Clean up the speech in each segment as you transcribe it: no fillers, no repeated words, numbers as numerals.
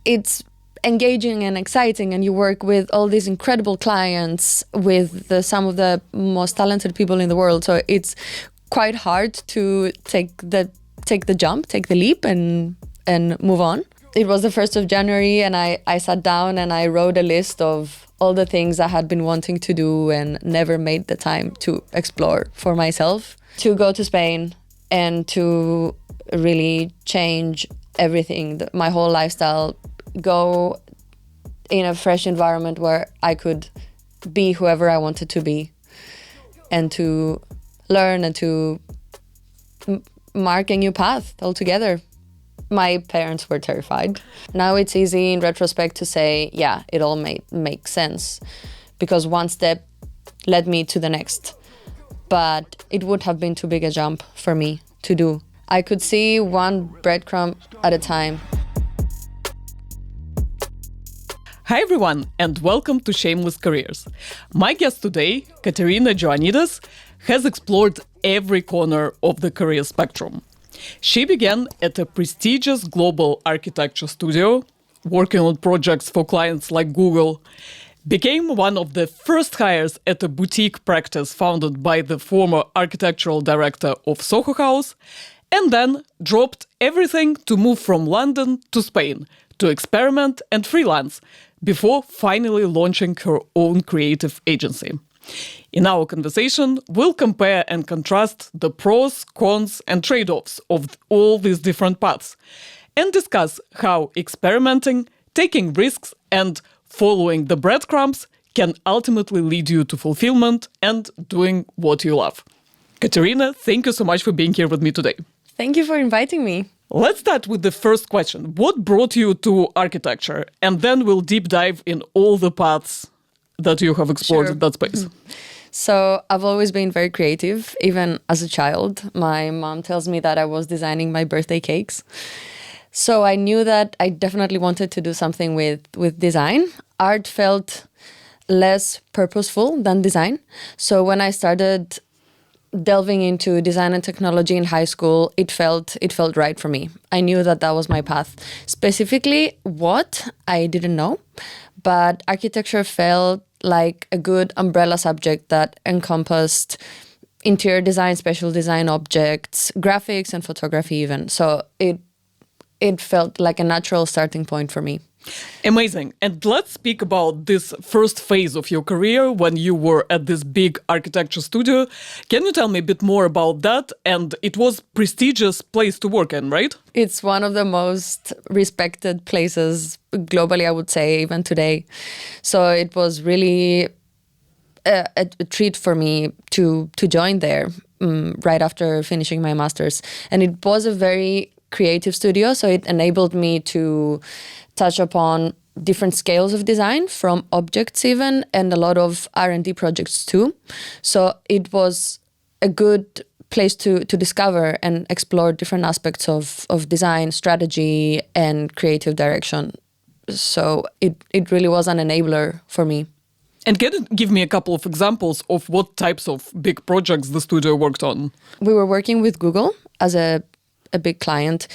it's engaging and exciting, and you work with all these incredible clients, with some of the most talented people in the world. So it's quite hard to take the jump, take the leap, and move on. It was the 1st of January, and I sat down and I wrote a list of all the things I had been wanting to do and never made the time to explore for myself. To go to Spain and to really change everything, my whole lifestyle, go in a fresh environment where I could be whoever I wanted to be, and to learn and to mark a new path altogether. My parents were terrified. Now it's easy in retrospect to say, yeah, it all makes sense, because one step led me to the next. But it would have been too big a jump for me to do. I could see one breadcrumb at a time. Hi everyone, and welcome to Shameless Careers. My guest today, Katerina Joannides, has explored every corner of the career spectrum. She began at a prestigious global architecture studio, working on projects for clients like Google, became one of the first hires at a boutique practice founded by the former architectural director of Soho House, and then dropped everything to move from London to Spain to experiment and freelance before finally launching her own creative agency. In our conversation, we'll compare and contrast the pros, cons, and trade-offs of all these different paths, and discuss how experimenting, taking risks, and following the breadcrumbs can ultimately lead you to fulfillment and doing what you love. Katerina, thank you so much for being here with me today. Thank you for inviting me. Let's start with the first question. What brought you to architecture? And then we'll deep dive in all the paths that you have explored in that space. So I've always been very creative, even as a child. My mom tells me that I was designing my birthday cakes. So I knew that I definitely wanted to do something with design. Art felt less purposeful than design. So when I started delving into design and technology in high school, it felt right for me. I knew that was my path. Specifically, what, I didn't know, but architecture felt like a good umbrella subject that encompassed interior design, special design objects, graphics, and photography even. So it felt like a natural starting point for me. Amazing. And let's speak about this first phase of your career when you were at this big architecture studio. Can you tell me a bit more about that? And it was a prestigious place to work in, right? It's one of the most respected places globally, I would say, even today. So it was really a treat for me to join there right after finishing my master's. And it was a very creative studio, so it enabled me to touch upon different scales of design, from objects even, and a lot of R&D projects too. So it was a good place to discover and explore different aspects of design, strategy, and creative direction. So it really was an enabler for me. And can you give me a couple of examples of what types of big projects the studio worked on? We were working with Google as a big client.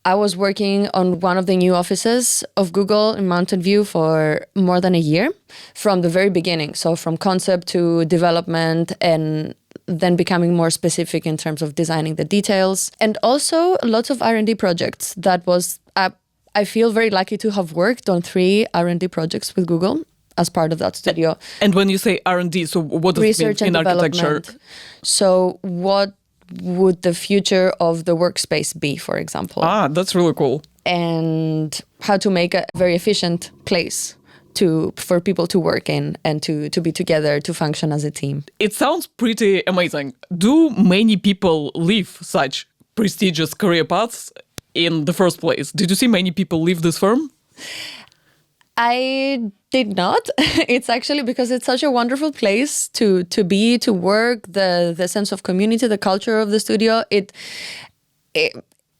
I was working on one of the new offices of Google in Mountain View for more than a year, from the very beginning. So from concept to development, and then becoming more specific in terms of designing the details. And also lots of R&D projects. That was, I feel very lucky to have worked on 3 R&D projects with Google as part of that studio. And when you say R&D, so what does Research it mean and in architecture? development. So what would the future of the workspace be, for example? That's really cool. And how to make a very efficient place for people to work in and to be together, to function as a team. It sounds pretty amazing. Do many people leave such prestigious career paths in the first place? Did you see many people leave this firm? I did not. It's actually because it's such a wonderful place to be, to work, the sense of community, the culture of the studio.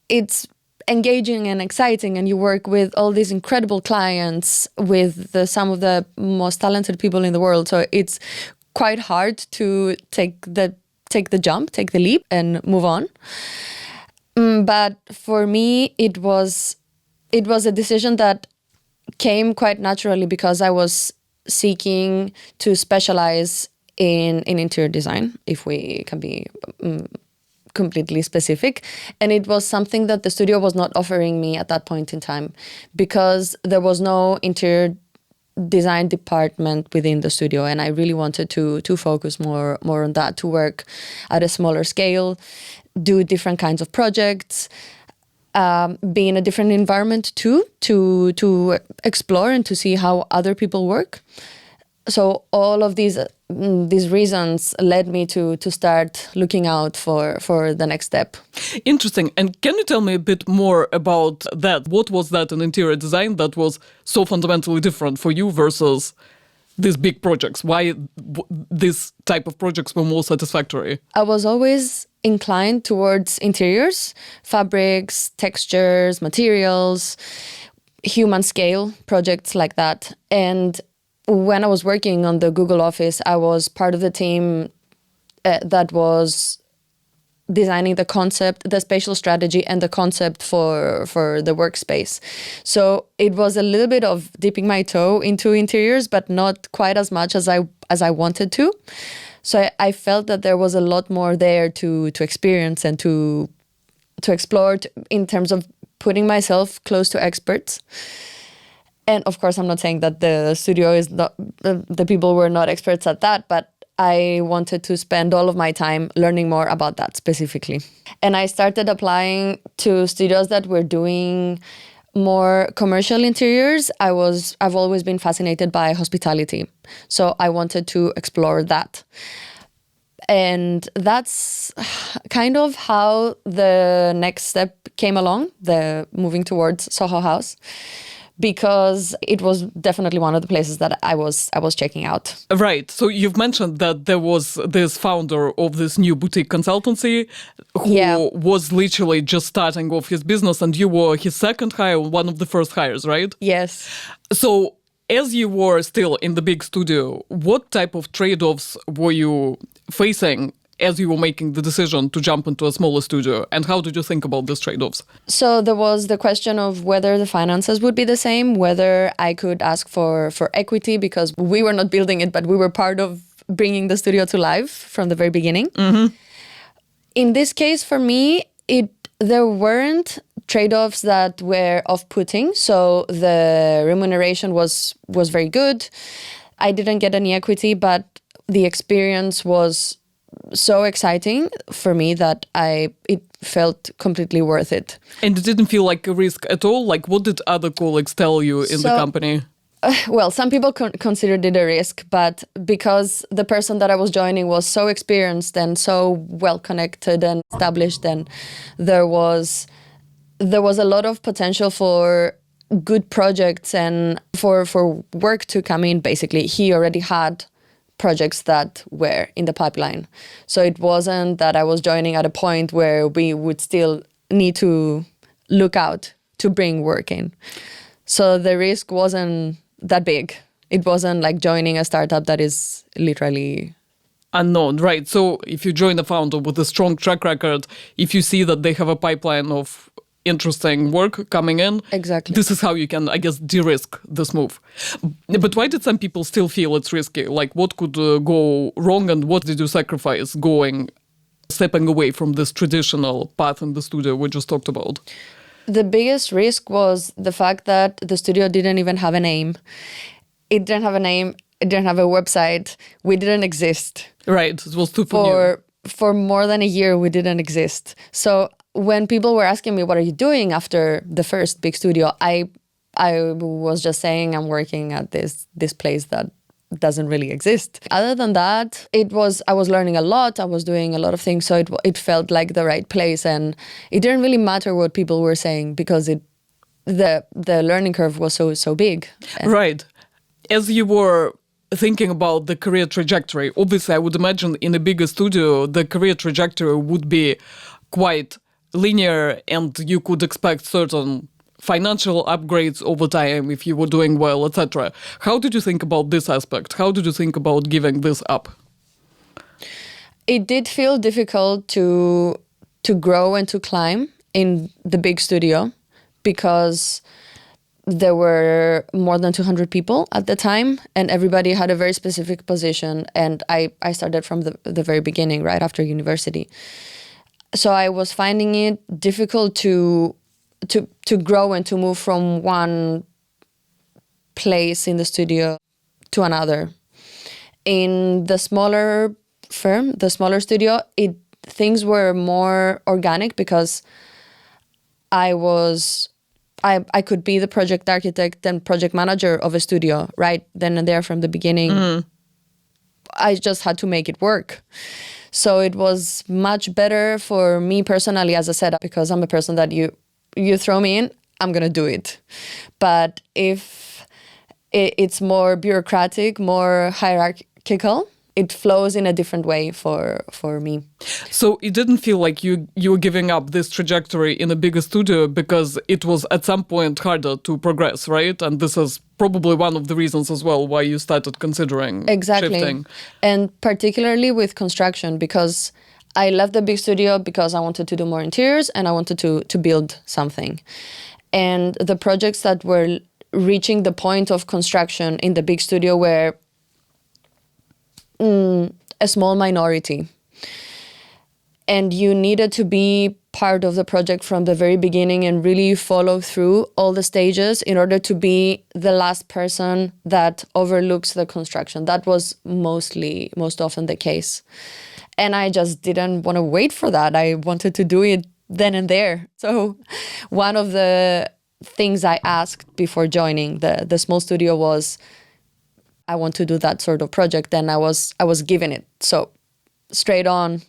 It's engaging and exciting, and you work with all these incredible clients, with some of the most talented people in the world. So it's quite hard to take the jump, take the leap, and move on. But for me, it was a decision that came quite naturally because I was seeking to specialize in interior design, if we can be completely specific. And it was something that the studio was not offering me at that point in time because there was no interior design department within the studio, and I really wanted to focus more on that, to work at a smaller scale, do different kinds of projects, be in a different environment too, to explore and to see how other people work. So all of these reasons led me to start looking out for the next step. Interesting. And can you tell me a bit more about that? What was that in interior design that was so fundamentally different for you versus these big projects? Why this type of projects were more satisfactory? I was always inclined towards interiors, fabrics, textures, materials, human scale projects like that. And when I was working on the Google office, I was part of the team that was designing the concept, the spatial strategy, and the concept for the workspace. So it was a little bit of dipping my toe into interiors, but not quite as much as I wanted to. So I felt that there was a lot more there to experience and to explore in terms of putting myself close to experts. And of course, I'm not saying that the studio is not, the people were not experts at that, but I wanted to spend all of my time learning more about that specifically. And I started applying to studios that were doing more commercial interiors. I've always been fascinated by hospitality, so I wanted to explore that. And that's kind of how the next step came along, the moving towards Soho House, because it was definitely one of the places that I was checking out. Right. So you've mentioned that there was this founder of this new boutique consultancy who was literally just starting off his business, and you were his second hire, one of the first hires, right? Yes. So as you were still in the big studio, what type of trade-offs were you facing as you were making the decision to jump into a smaller studio? And how did you think about these trade-offs? So there was the question of whether the finances would be the same, whether I could ask for equity, because we were not building it, but we were part of bringing the studio to life from the very beginning. Mm-hmm. In this case, for me, there weren't trade-offs that were off-putting. So the remuneration was very good. I didn't get any equity, but the experience was so exciting for me that it felt completely worth it. And it didn't feel like a risk at all? Like, what did other colleagues tell you in the company? Well, some people considered it a risk, but because the person that I was joining was so experienced and so well connected and established, and there was a lot of potential for good projects and for work to come in. Basically, he already had projects that were in the pipeline. So it wasn't that I was joining at a point where we would still need to look out to bring work in. So the risk wasn't that big. It wasn't like joining a startup that is literally unknown, right? So if you join a founder with a strong track record, if you see that they have a pipeline of interesting work coming in, exactly, this is how you can, I guess, de-risk this move. But why did some people still feel it's risky? Like, what could go wrong, and what did you sacrifice stepping away from this traditional path in the studio we just talked about? The biggest risk was the fact that the studio didn't even have a name. It didn't have a name. It didn't have a website. We didn't exist. Right. It was super new. For more than a year, we didn't exist. So when people were asking me, what are you doing after the first big studio? I was just saying I'm working at this place that doesn't really exist. Other than that, I was learning a lot. I was doing a lot of things. So it felt like the right place. And it didn't really matter what people were saying because the learning curve was so big. Right. As you were thinking about the career trajectory, obviously I would imagine in a bigger studio, the career trajectory would be quite linear and you could expect certain financial upgrades over time if you were doing well, etc. How did you think about this aspect? How did you think about giving this up? It did feel difficult to grow and to climb in the big studio because there were more than 200 people at the time, and everybody had a very specific position. And I started from the very beginning, right after university. So I was finding it difficult to grow and to move from one place in the studio to another. In the smaller firm, the smaller studio, things were more organic because I could be the project architect and project manager of a studio right then and there from the beginning. I just had to make it work. So it was much better for me personally, as I said, because I'm a person that you throw me in, I'm going to do it. But if it's more bureaucratic, more hierarchical, it flows in a different way for me. So it didn't feel like you were giving up this trajectory in a bigger studio because it was at some point harder to progress, right? And this is probably one of the reasons as well why you started considering shifting. And particularly with construction, because I left the big studio because I wanted to do more interiors and I wanted to build something. And the projects that were reaching the point of construction in the big studio were a small minority. And you needed to be part of the project from the very beginning and really follow through all the stages in order to be the last person that overlooks the construction. That was most often the case. And I just didn't want to wait for that. I wanted to do it then and there. So one of the things I asked before joining the small studio was, I want to do that sort of project, and I was given it. So straight on,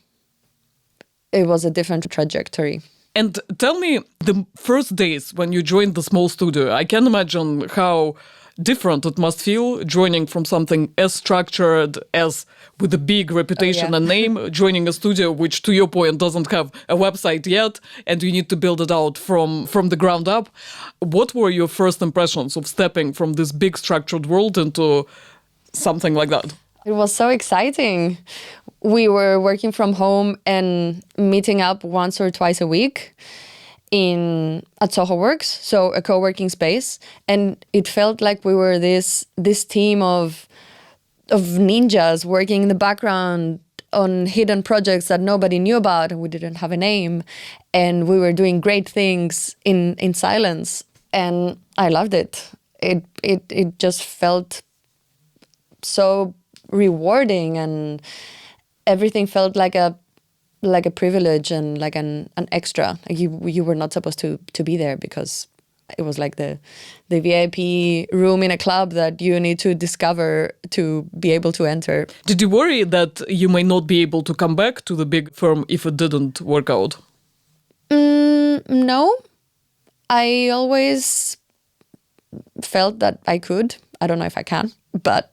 it was a different trajectory. And tell me, the first days when you joined the small studio, I can imagine how different it must feel joining from something as structured, as with a big reputation and name, joining a studio which, to your point, doesn't have a website yet, and you need to build it out from the ground up. What were your first impressions of stepping from this big structured world into something like that? It was so exciting. We were working from home and meeting up once or twice a week at Soho Works, so a co-working space, and it felt like we were this team of ninjas working in the background on hidden projects that nobody knew about, and we didn't have a name, and we were doing great things in silence, and I loved it. It just felt so rewarding, and everything felt like a privilege and like an extra. Like you were not supposed to be there because it was like the VIP room in a club that you need to discover to be able to enter. Did you worry that you may not be able to come back to the big firm if it didn't work out? No. I always felt that I could. I don't know if I can, but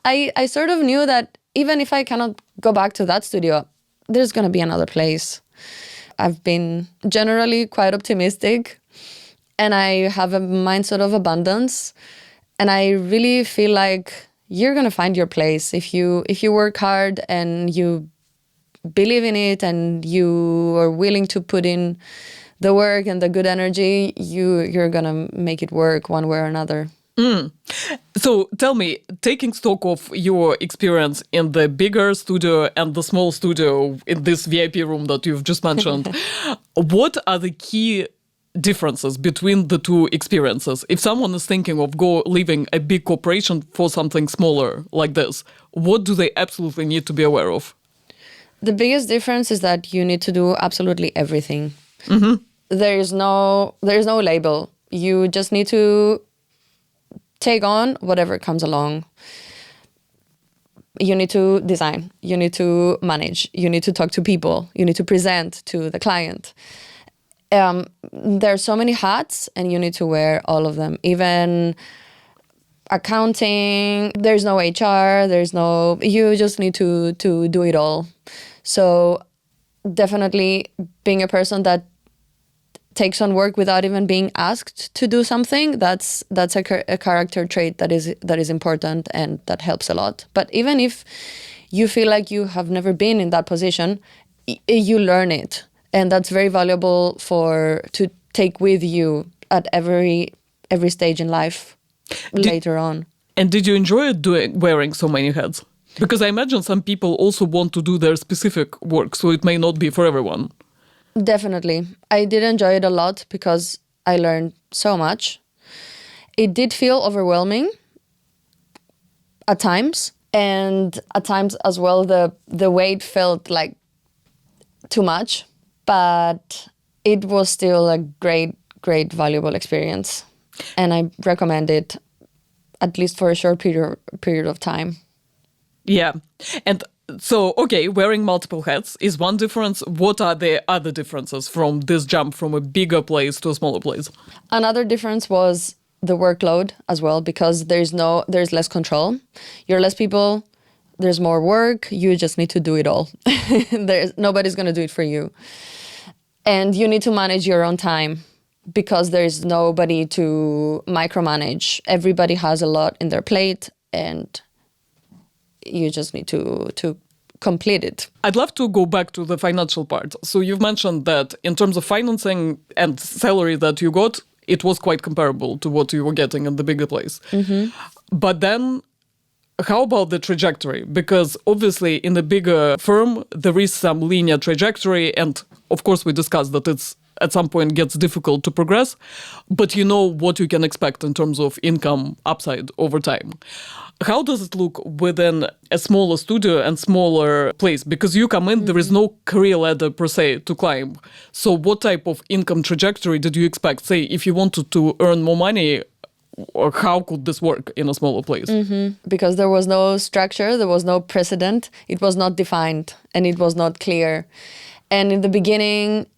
I sort of knew that even if I cannot go back to that studio, there's going to be another place. I've been generally quite optimistic, and I have a mindset of abundance, and I really feel like you're going to find your place if you work hard and you believe in it and you are willing to put in the work and the good energy. You're going to make it work one way or another. So tell me, taking stock of your experience in the bigger studio and the small studio in this VIP room that you've just mentioned, what are the key differences between the two experiences? If someone is thinking of leaving a big corporation for something smaller like this, what do they absolutely need to be aware of? The biggest difference is that you need to do absolutely everything. Mm-hmm. There is no label. You just need to take on whatever comes along. You need to design, you need to manage, you need to talk to people, you need to present to the client. There are so many hats and you need to wear all of them. Even accounting, there's no HR, you just need to do it all. So definitely being a person that takes on work without even being asked to do something, that's a character trait that is important and that helps a lot. But even if you feel like you have never been in that position, you learn it, and that's very valuable to take with you. at every stage in life later on. And did you enjoy wearing so many hats? Because I imagine some people also want to do their specific work, so it may not be for everyone. Definitely. I did enjoy it a lot because I learned so much. It did feel overwhelming at times, and at times as well the weight felt like too much, but it was still a great valuable experience, and I recommend it at least for a short period of time. Yeah. And so, okay, wearing multiple hats is one difference. What are the other differences from this jump from a bigger place to a smaller place? Another difference was the workload as well, because there's less control. You're less people, there's more work, you just need to do it all. Nobody's going to do it for you. And you need to manage your own time because there's nobody to micromanage. Everybody has a lot in their plate and you just need to complete it. I'd love to go back to the financial part. So you've mentioned that in terms of financing and salary that you got, it was quite comparable to what you were getting in the bigger place. Mm-hmm. But then how about the trajectory? Because obviously in a bigger firm, there is some linear trajectory. And of course, we discussed that it's at some point gets difficult to progress, but you know what you can expect in terms of income upside over time. How does it look within a smaller studio and smaller place? Because you come in, there is no career ladder per se to climb. So what type of income trajectory did you expect? Say, if you wanted to earn more money, or how could this work in a smaller place? Mm-hmm. Because there was no structure, there was no precedent, it was not defined and it was not clear. And in the beginning,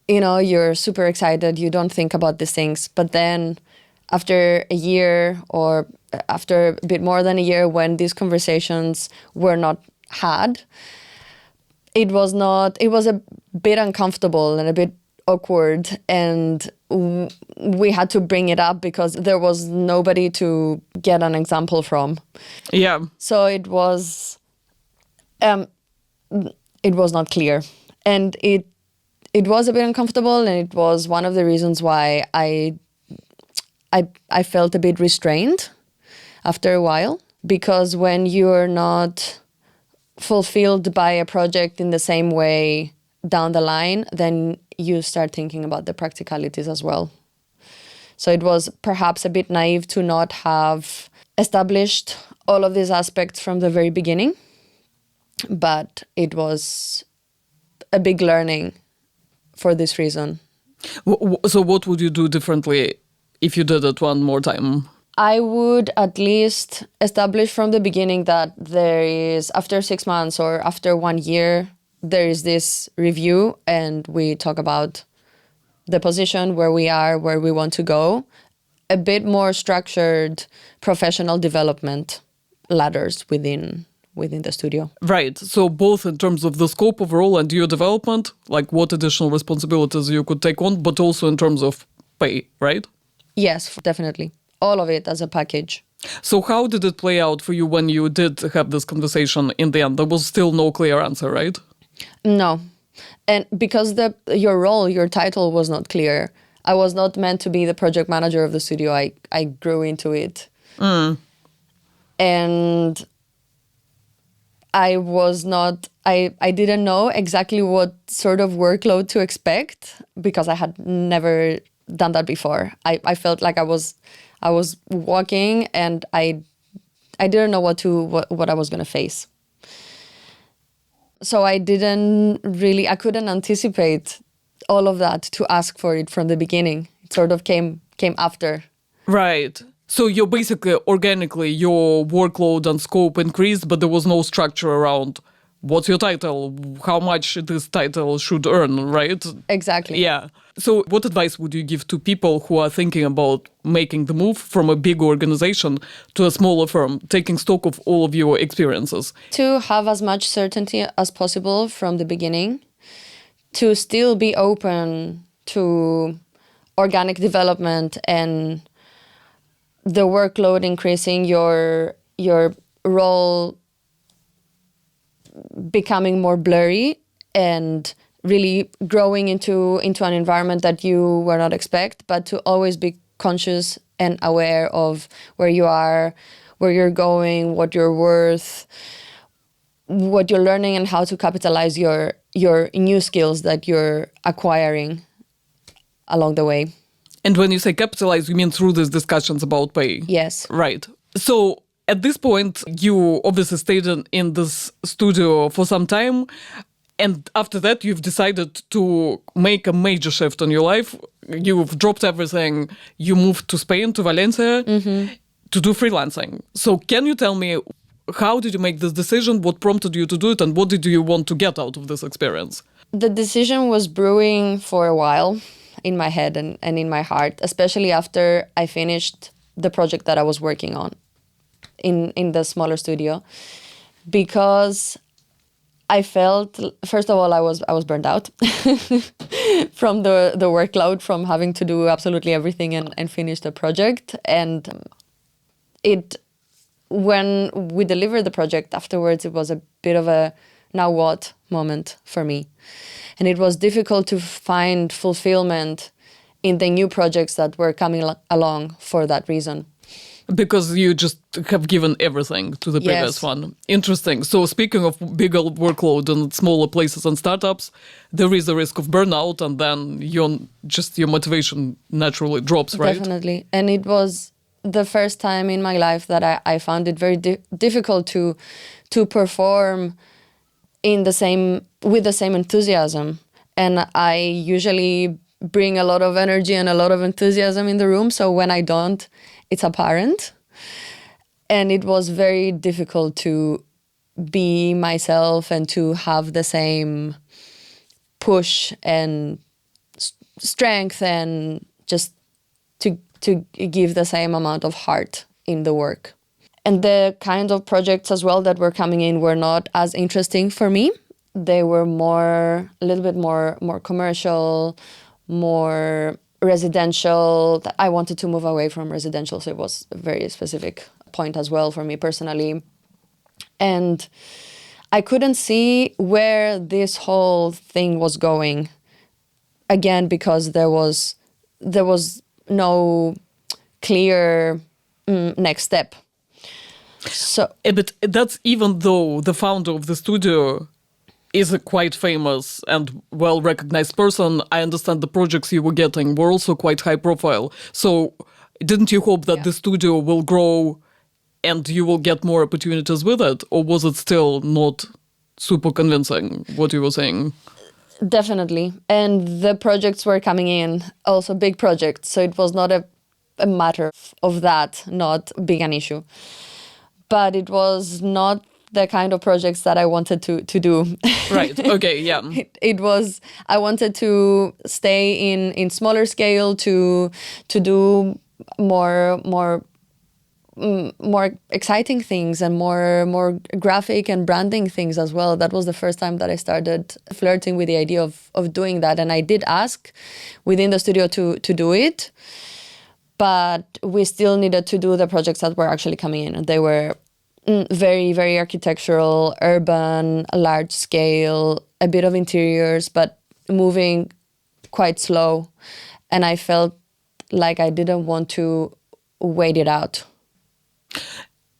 you know, you're super excited, you don't think about these things. But then after a year or after a bit more than a year, when these conversations were not had, it was a bit uncomfortable and a bit awkward, and we had to bring it up because there was nobody to get an example from. Yeah. So it was not clear, and it was a bit uncomfortable, and it was one of the reasons why I felt a bit restrained after a while, because when you're not fulfilled by a project in the same way down the line, then you start thinking about the practicalities as well. So it was perhaps a bit naive to not have established all of these aspects from the very beginning, but it was a big learning for this reason. So what would you do differently if you did it one more time? I would at least establish from the beginning that there is, after 6 months or after 1 year, there is this review and we talk about the position, where we are, where we want to go. A bit more structured professional development ladders within the studio. Right. So both in terms of the scope of role and your development, like what additional responsibilities you could take on, but also in terms of pay, right? Yes, definitely. All of it as a package. So how did it play out for you when you did have this conversation in the end? There was still no clear answer, right? No. And because your role, your title was not clear. I was not meant to be the project manager of the studio. I grew into it. And I was not, I didn't know exactly what sort of workload to expect because I had never done that before. I felt like I was walking and I didn't know what I was going to face. So I couldn't anticipate all of that to ask for it from the beginning. It sort of came after. Right. So you're basically organically, your workload and scope increased, but there was no structure around what's your title, how much this title should earn, right? Exactly. Yeah. So what advice would you give to people who are thinking about making the move from a big organization to a smaller firm, taking stock of all of your experiences? To have as much certainty as possible from the beginning, to still be open to organic development and the workload increasing, your role becoming more blurry and really growing into an environment that you were not expect, but to always be conscious and aware of where you are, where you're going, what you're worth, what you're learning, and how to capitalize your new skills that you're acquiring along the way. And when you say capitalize, you mean through these discussions about pay? Yes. Right. So at this point, you obviously stayed in this studio for some time. And after that, you've decided to make a major shift in your life. You've dropped everything. You moved to Spain, to Valencia, to do freelancing. So can you tell me, how did you make this decision? What prompted you to do it? And what did you want to get out of this experience? The decision was brewing for a while in my head and in my heart, especially after I finished the project that I was working on in the smaller studio, because I felt, first of all, I was burned out from the workload, from having to do absolutely everything and finish the project. And when we delivered the project afterwards, it was a bit of a now what moment for me. And it was difficult to find fulfillment in the new projects that were coming along for that reason. Because you just have given everything to the previous one. Interesting. So speaking of bigger workload and smaller places and startups, there is a risk of burnout, and then your motivation naturally drops, right? Definitely. And it was the first time in my life that I found it very difficult to perform with the same enthusiasm. And I usually bring a lot of energy and a lot of enthusiasm in the room. So when I don't, it's apparent. And it was very difficult to be myself and to have the same push and strength and just to give the same amount of heart in the work. And the kind of projects as well that were coming in were not as interesting for me. They were a little bit more commercial, more residential. I wanted to move away from residential, so it was a very specific point as well for me personally. And I couldn't see where this whole thing was going, again, because there was no clear next step. So, but that's even though the founder of the studio is a quite famous and well-recognized person. I understand the projects you were getting were also quite high profile. So didn't you hope that the studio will grow and you will get more opportunities with it? Or was it still not super convincing, what you were saying? Definitely. And the projects were coming in, also big projects. So it was not a matter of that not being an issue. But it was not the kind of projects that I wanted to do. Right. Okay. Yeah. It was, I wanted to stay in smaller scale, to do more exciting things and more graphic and branding things as well. That was the first time that I started flirting with the idea of doing that. And I did ask within the studio to do it, but we still needed to do the projects that were actually coming in. And they were very, very architectural, urban, large scale, a bit of interiors, but moving quite slow. And I felt like I didn't want to wait it out.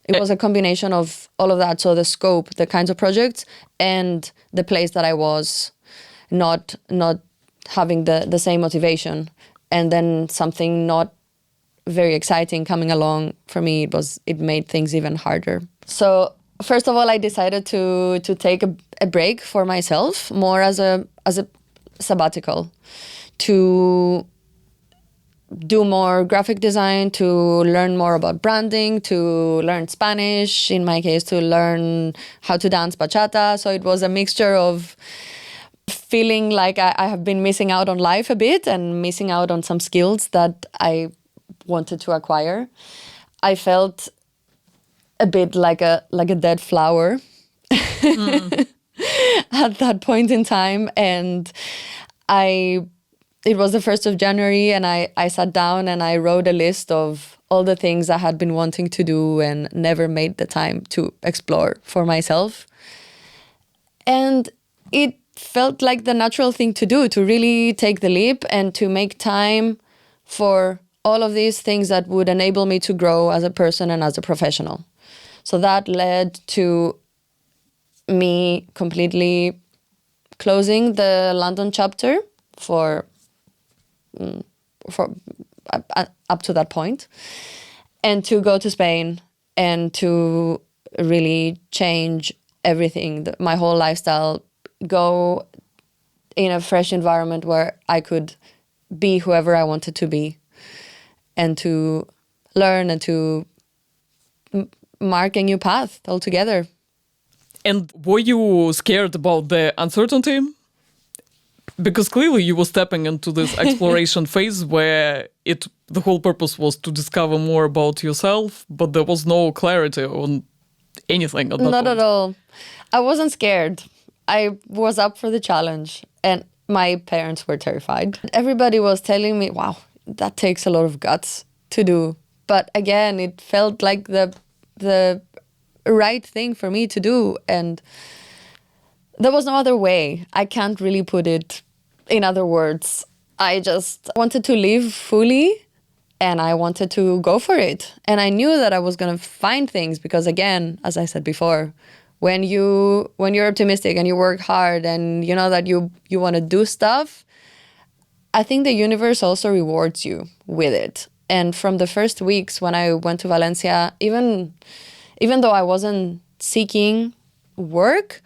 It was a combination of all of that. So the scope, the kinds of projects, and the place that I was, not having the same motivation. And then something not very exciting coming along for me, it made things even harder. So first of all, I decided to take a break for myself, more as a sabbatical, to do more graphic design, to learn more about branding, to learn Spanish, in my case, to learn how to dance bachata. So it was a mixture of feeling like I have been missing out on life a bit and missing out on some skills that I wanted to acquire. I felt a bit like a dead flower at that point in time. And it was the 1st of January, and I sat down and I wrote a list of all the things I had been wanting to do and never made the time to explore for myself. And it felt like the natural thing to do, to really take the leap and to make time for all of these things that would enable me to grow as a person and as a professional. So that led to me completely closing the London chapter for up to that point, and to go to Spain and to really change everything, my whole lifestyle, go in a fresh environment where I could be whoever I wanted to be, and to learn and to mark a new path altogether. And were you scared about the uncertainty? Because clearly you were stepping into this exploration phase where the whole purpose was to discover more about yourself, but there was no clarity on anything at that Not point. at all. I wasn't scared. I was up for the challenge, and my parents were terrified. Everybody was telling me, wow, that takes a lot of guts to do. But again, it felt like the right thing for me to do, and there was no other way. I can't really put it in other words. I just wanted to live fully, and I wanted to go for it. And I knew that I was going to find things because, again, as I said before, when you're optimistic and you work hard and you know that you want to do stuff, I think the universe also rewards you with it. And from the first weeks when I went to Valencia, even though I wasn't seeking work,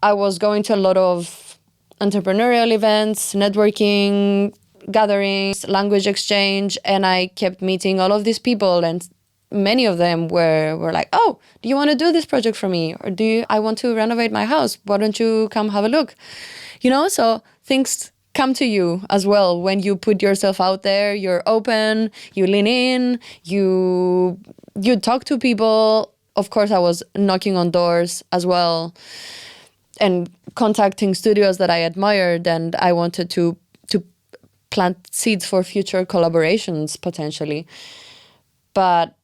I was going to a lot of entrepreneurial events, networking, gatherings, language exchange, and I kept meeting all of these people, and many of them were like, oh, do you want to do this project for me? Or I want to renovate my house. Why don't you come have a look? So things come to you as well when you put yourself out there. You're open, you lean in, you talk to people. Of course, I was knocking on doors as well and contacting studios that I admired, and I wanted to plant seeds for future collaborations potentially. But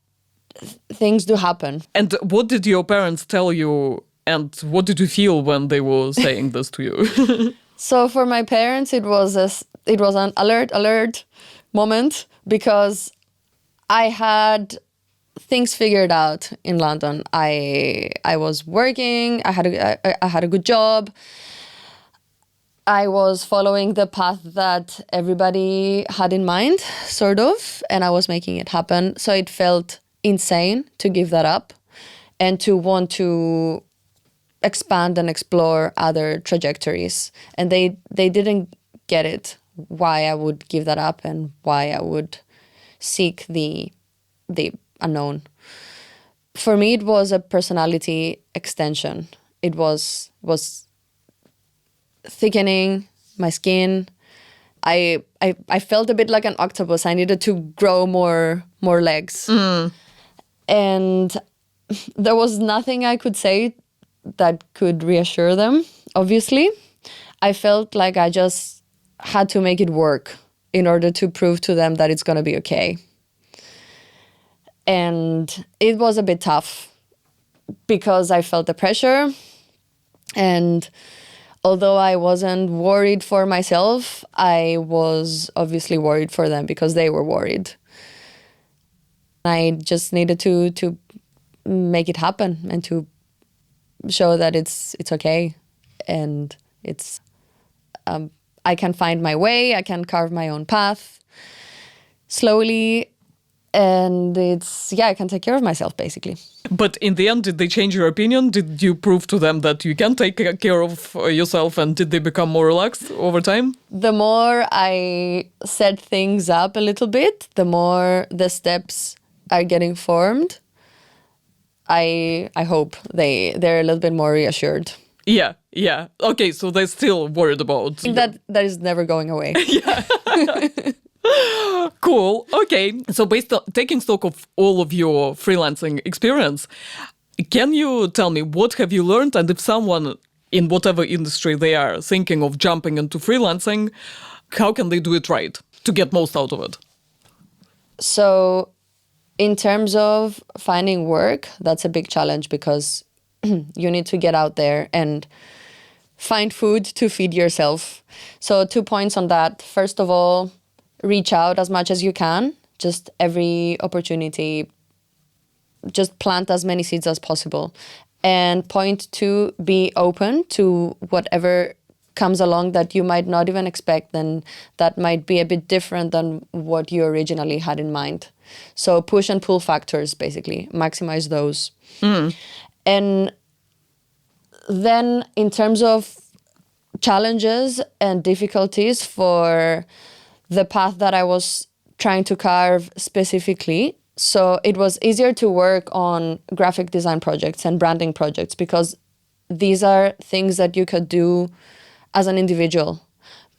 things do happen. And what did your parents tell you, and what did you feel when they were saying this to you? So for my parents, it was an alert moment, because I had things figured out in London. I was working. I had a good job. I was following the path that everybody had in mind, sort of, and I was making it happen. So it felt insane to give that up and to want to expand and explore other trajectories. And they didn't get it, why I would give that up and why I would seek the unknown. For me, it was a personality extension. It was thickening my skin. I felt a bit like an octopus. I needed to grow more legs. And there was nothing I could say that could reassure them, obviously. I felt like I just had to make it work in order to prove to them that it's going to be okay. And it was a bit tough because I felt the pressure. And although I wasn't worried for myself, I was obviously worried for them because they were worried. I just needed to make it happen and to show that it's okay, and it's I can find my way, I can carve my own path slowly, and I can take care of myself, basically. But in the end, did they change your opinion? Did you prove to them that you can take care of yourself, and did they become more relaxed over time? The more I set things up a little bit, the more the steps are getting formed. I hope they're a little bit more reassured. Yeah. Okay, so they're still worried about that is never going away. Yeah. Cool. Okay. So based on taking stock of all of your freelancing experience, can you tell me what have you learned, and if someone in whatever industry they are thinking of jumping into freelancing, how can they do it right to get most out of it? So in terms of finding work, that's a big challenge because you need to get out there and find food to feed yourself. So 2 points on that. First of all, reach out as much as you can. Just every opportunity, just plant as many seeds as possible. And point 2, be open to whatever comes along that you might not even expect, and that might be a bit different than what you originally had in mind. So push and pull factors, basically, maximize those. And then in terms of challenges and difficulties for the path that I was trying to carve specifically, so it was easier to work on graphic design projects and branding projects because these are things that you could do as an individual.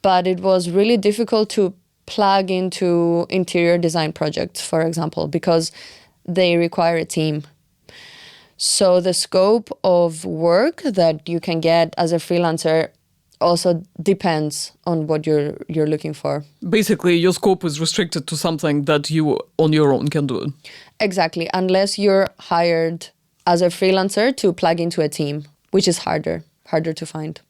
But it was really difficult to plug into interior design projects, for example, because they require a team. So the scope of work that you can get as a freelancer also depends on what you're looking for. Basically, your scope is restricted to something that you on your own can do. Exactly, unless you're hired as a freelancer to plug into a team, which is harder to find.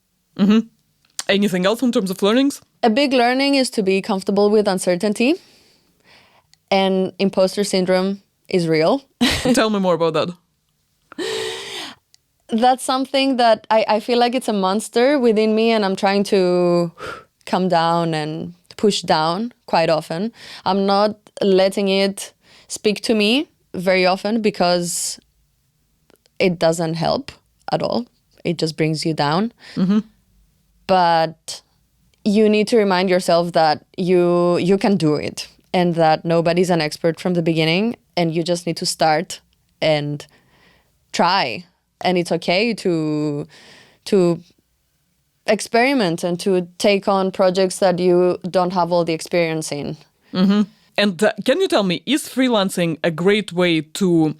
Anything else in terms of learnings? A big learning is to be comfortable with uncertainty, and imposter syndrome is real. Tell me more about that. That's something that I feel like it's a monster within me, and I'm trying to calm down and push down quite often. I'm not letting it speak to me very often because it doesn't help at all. It just brings you down. But you need to remind yourself that you can do it, and that nobody's an expert from the beginning, and you just need to start and try. And it's okay to experiment and to take on projects that you don't have all the experience in. And can you tell me, is freelancing a great way to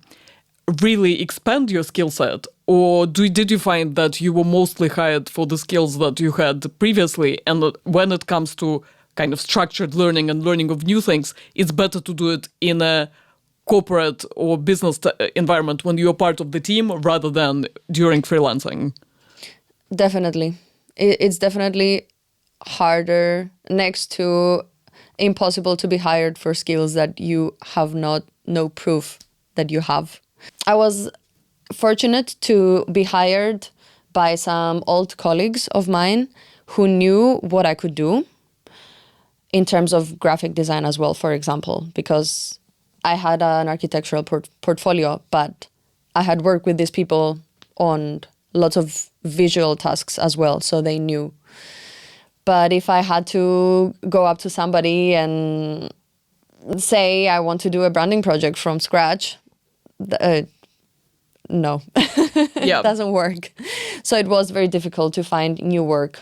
really expand your skill set? Or did you find that you were mostly hired for the skills that you had previously? And when it comes to kind of structured learning and learning of new things, it's better to do it in a corporate or business environment when you're part of the team rather than during freelancing? Definitely. It's definitely harder, next to impossible, to be hired for skills that you have no proof that you have. I was fortunate to be hired by some old colleagues of mine who knew what I could do in terms of graphic design as well, for example, because I had an architectural portfolio, but I had worked with these people on lots of visual tasks as well, so they knew. But if I had to go up to somebody and say I want to do a branding project from scratch, no, it doesn't work. So it was very difficult to find new work.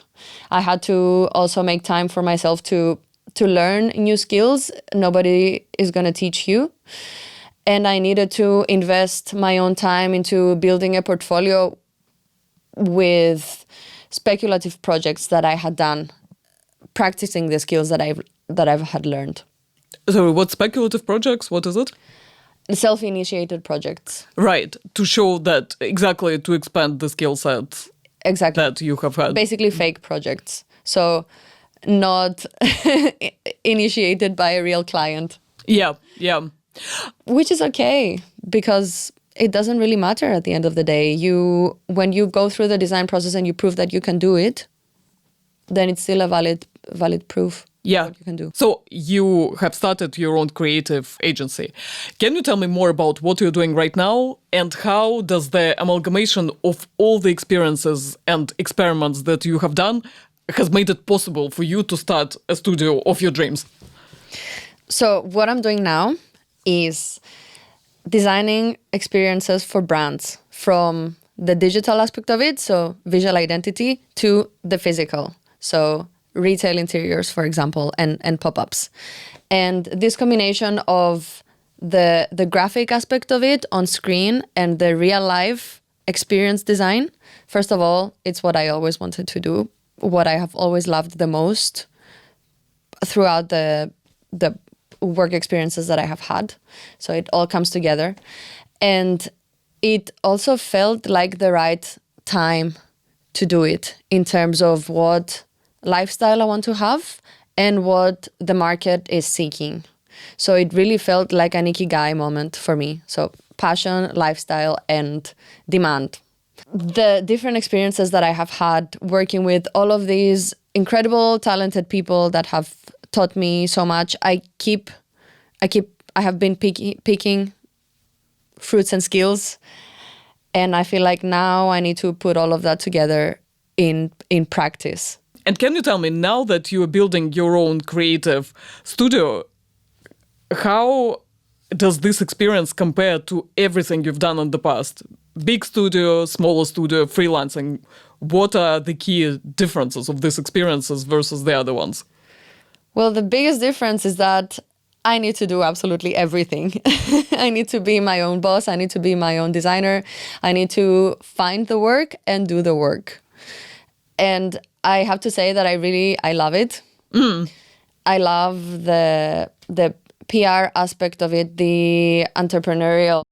I had to also make time for myself to learn new skills. Nobody is going to teach you. And I needed to invest my own time into building a portfolio with speculative projects that I had done, practicing the skills that I've had learned. So what speculative projects? What is it? Self-initiated projects. Right, to show that, exactly, to expand the skill set that you have had. Basically fake projects. So not initiated by a real client. Yeah. Which is okay, because it doesn't really matter at the end of the day. When you go through the design process and you prove that you can do it, then it's still a valid proof. Yeah. What you can do. So you have started your own creative agency. Can you tell me more about what you're doing right now, and how does the amalgamation of all the experiences and experiments that you have done has made it possible for you to start a studio of your dreams? So what I'm doing now is designing experiences for brands, from the digital aspect of it, so visual identity, to the physical, so retail interiors, for example, and pop-ups. And this combination of the graphic aspect of it on screen and the real life experience design, first of all, it's what I always wanted to do, what I have always loved the most throughout the work experiences that I have had. So it all comes together. And it also felt like the right time to do it in terms of what lifestyle I want to have and what the market is seeking. So it really felt like an ikigai moment for me. So passion, lifestyle, and demand. The different experiences that I have had working with all of these incredible, talented people that have taught me so much, I have been picking fruits and skills, and I feel like now I need to put all of that together in practice. And can you tell me, now that you are building your own creative studio, how does this experience compare to everything you've done in the past? Big studio, smaller studio, freelancing. What are the key differences of these experiences versus the other ones? Well, the biggest difference is that I need to do absolutely everything. I need to be my own boss. I need to be my own designer. I need to find the work and do the work. And I have to say that I love it. I love the PR aspect of it, the entrepreneurial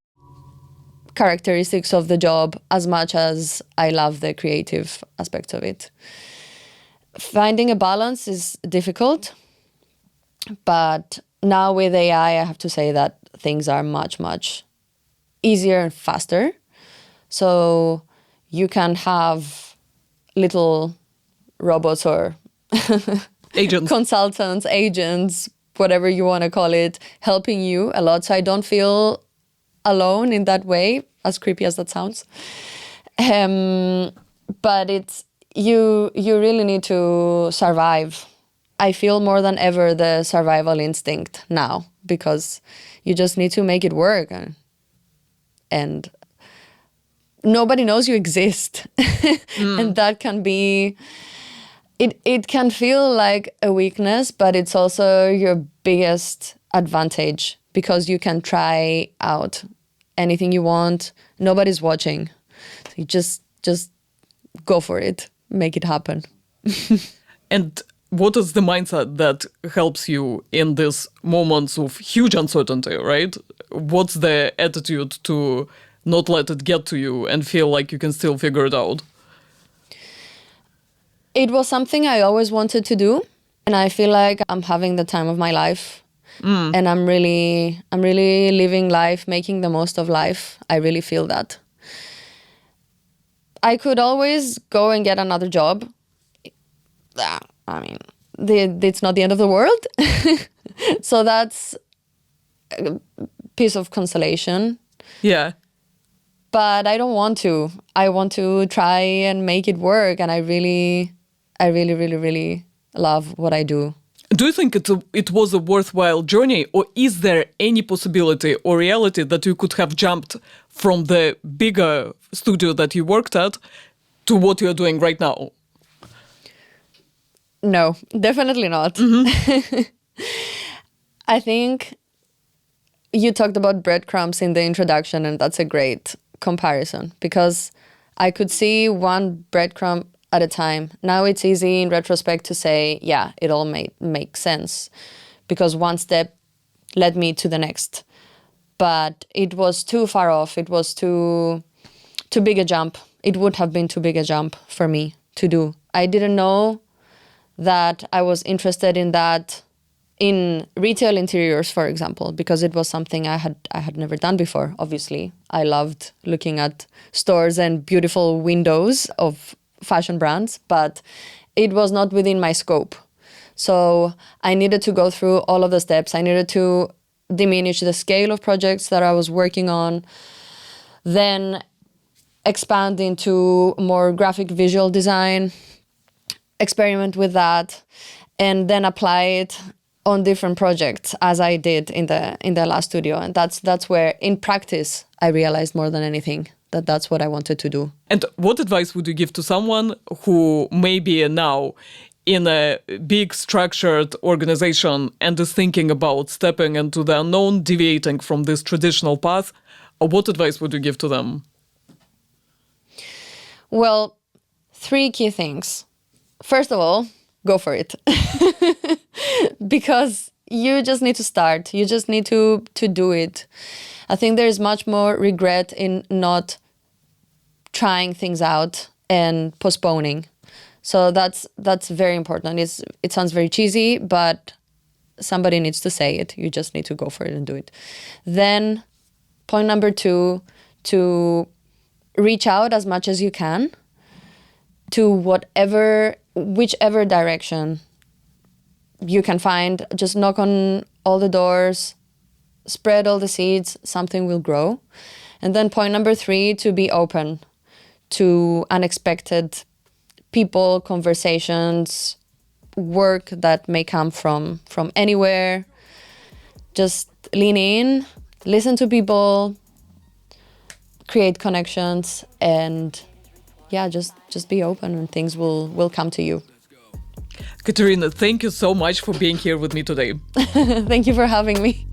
characteristics of the job, as much as I love the creative aspect of it. Finding a balance is difficult, but now with AI, I have to say that things are much, much easier and faster. So you can have little robots or agents, consultants, agents, whatever you want to call it, helping you a lot. So I don't feel alone in that way, as creepy as that sounds. But it's you really need to survive. I feel more than ever the survival instinct now, because you just need to make it work. And nobody knows you exist. And that can be, it can feel like a weakness, but it's also your biggest advantage, because you can try out anything you want. Nobody's watching. So you just go for it, make it happen. And what is the mindset that helps you in these moments of huge uncertainty, right? What's the attitude to not let it get to you and feel like you can still figure it out? It was something I always wanted to do, and I feel like I'm having the time of my life. And I'm really living life, making the most of life. I really feel that. I could always go and get another job. I mean, it's not the end of the world. So that's a piece of consolation. Yeah. But I don't want to. I want to try and make it work. And I really love what I do. Do you think it was a worthwhile journey, or is there any possibility or reality that you could have jumped from the bigger studio that you worked at to what you're doing right now? No, definitely not. I think you talked about breadcrumbs in the introduction, and that's a great comparison, because I could see one breadcrumb at a time. Now it's easy in retrospect to say, yeah, it all makes sense, because one step led me to the next. But it was too far off. It was too big a jump. It would have been too big a jump for me to do. I didn't know that I was interested in that in retail interiors, for example, because it was something I had never done before. Obviously, I loved looking at stores and beautiful windows of fashion brands, but it was not within my scope. So I needed to go through all of the steps. I needed to diminish the scale of projects that I was working on, then expand into more graphic visual design, experiment with that, and then apply it on different projects, as I did in the last studio. And that's where, in practice, I realized more than anything that that's what I wanted to do. And what advice would you give to someone who may be now in a big structured organization and is thinking about stepping into the unknown, deviating from this traditional path? What advice would you give to them? Well, 3 key things. First of all, go for it. Because you just need to start. You just need to do it. I think there is much more regret in not trying things out and postponing. So that's very important. It sounds very cheesy, but somebody needs to say it. You just need to go for it and do it. Then point number 2, to reach out as much as you can to whichever direction you can find. Just knock on all the doors, spread all the seeds, something will grow. And then point number 3, to be open to unexpected people, conversations, work that may come from anywhere. Just lean in, listen to people, create connections, and just be open, and things will come to you. Katerina, thank you so much for being here with me today. Thank you for having me.